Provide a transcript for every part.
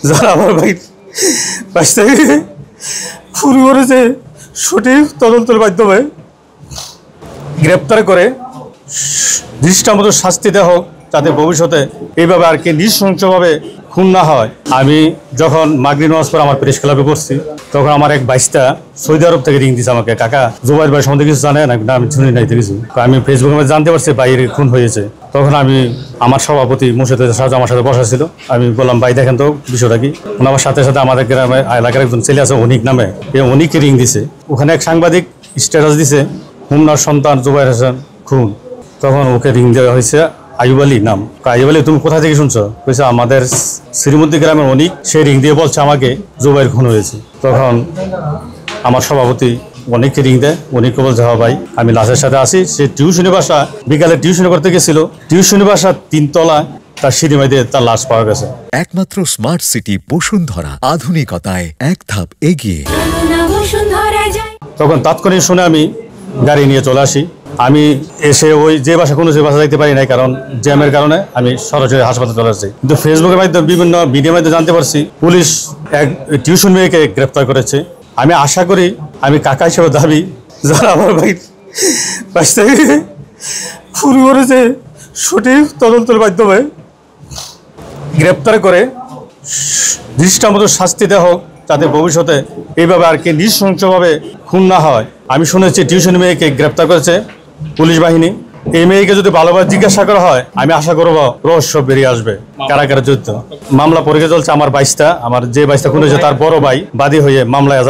যারা আমার ভাই বাইশটাকে শুরু করেছে সঠিক তদন্তের মাধ্যমে গ্রেপ্তার করে দৃষ্টান্ত শাস্তি দেওয়া হোক, যাতে ভবিষ্যতে এইভাবে আর কি নৃশংসভাবে খুন না হয়। আমি যখন মাগরিব নামাজ পড়ে আমার প্রেস ক্লাবে পড়ছি, তখন আমার এক বাইশটা সৌদি আরব থেকে রিং দিচ্ছে আমাকে, কাকা জুবাইর ভাই সম্বন্ধে কিছু জানে না? আমি শুনি নাই কিছু। আমি ফেসবুকে জানতে পারছি ভাইয়ের খুন হয়েছে। তখন আমি আমার সভাপতি মুর্শিদ সাহেব আমার সাথে বসা ছিল, আমি বললাম ভাই দেখেন তো বিষয়টা কি। আমার সাথে সাথে আমাদের গ্রামে এলাকার একজন ছেলে আছে অনিক নামে, এই অনিককে রিং দিছে। ওখানে এক সাংবাদিক স্ট্যাটাস দিছে হুমনার সন্তান জুবাইর হাসান খুন। তখন ওকে রিং দেওয়া হয়েছে আইয়ুব আলী নাম। আইয়ুব আলী তুমি কোথা থেকে শুনছো? বলছে আমাদের শ্রীমন্তী গ্রামের অনিক, সে রিং দিয়ে বলছে আমাকে জুবাইর খুন হয়েছে। তখন আমার সভাপতি অনেককে রিং দেয়, অনেককে বলছে হ্যাঁ ভাই আমি লাশের সাথে আসি। সে টিউশনি বাসা বিকালে টিউশনি করতে গেছিল, টিউশনি বাসা 3 তলা তার সিঁড়ি দিয়ে তার লাশ পাওয়া গেছে। একমাত্র স্মার্ট সিটি বসুন্ধরা, আধুনিকতায় এক ধাপ এগিয়ে। তখন তাৎক্ষণিক শুনে আমি গাড়ি নিয়ে চলে আসি। আমি এসে ওই যে বাসা কোনো যে বাসা দেখতে পারি নাই, কারণ জ্যামের কারণে আমি সরাসরি হাসপাতালে চলে আসছি। কিন্তু ফেসবুকের মাধ্যমে বিভিন্ন ভিডিওর মাধ্যমে জানতে পারছি পুলিশ এক টিউশন মেয়েকে গ্রেপ্তার করেছে। আমি আশা করি, আমি কাকা হিসেবে দাবি, যারা আমার ভাই বাইশটাকে শুরু করেছে সঠিক তদন্তের মাধ্যমে গ্রেপ্তার করে দৃষ্টান্ত শাস্তি দেওয়া হোক, যাতে ভবিষ্যতে এইভাবে আর কি নৃশংসভাবে খুন না হয়। আমি শুনেছি টিউশন মেয়েকে গ্রেপ্তার করেছে পুলিশ বাহিনী। এই মেয়েকে যদি ভালোভাবে জিজ্ঞাসা করা হয়, আমি আশা করবো রহস্য বেরিয়ে আসবে কারা কারা যুদ্ধ। মামলা পরীক্ষা চলছে। আমার আমার যে 22টা খুন হয়েছে তার বড় ভাই বাদী হয়ে মামলায়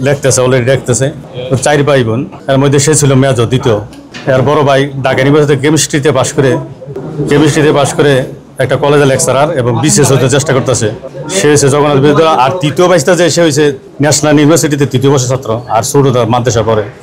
লিখতেছে, অলরেডি লিখতেছে। 4 ভাই বোন, এর মধ্যে সে ছিল মেজর দ্বিতীয়। এর বড় ভাই ঢাকা ইউনিভার্সিটি কেমিস্ট্রিতে পাশ করে একটা কলেজে লেকচারার এবং বিশেষ হতে চেষ্টা করতেছে। সে হয়েছে জগন্নাথ বিদ্যালয়। আর তৃতীয় 22টা যে সে হয়েছে ন্যাশনাল ইউনিভার্সিটিতে 3য় বর্ষের ছাত্র, আর ছোটটা মাদ্রাসা পড়ে।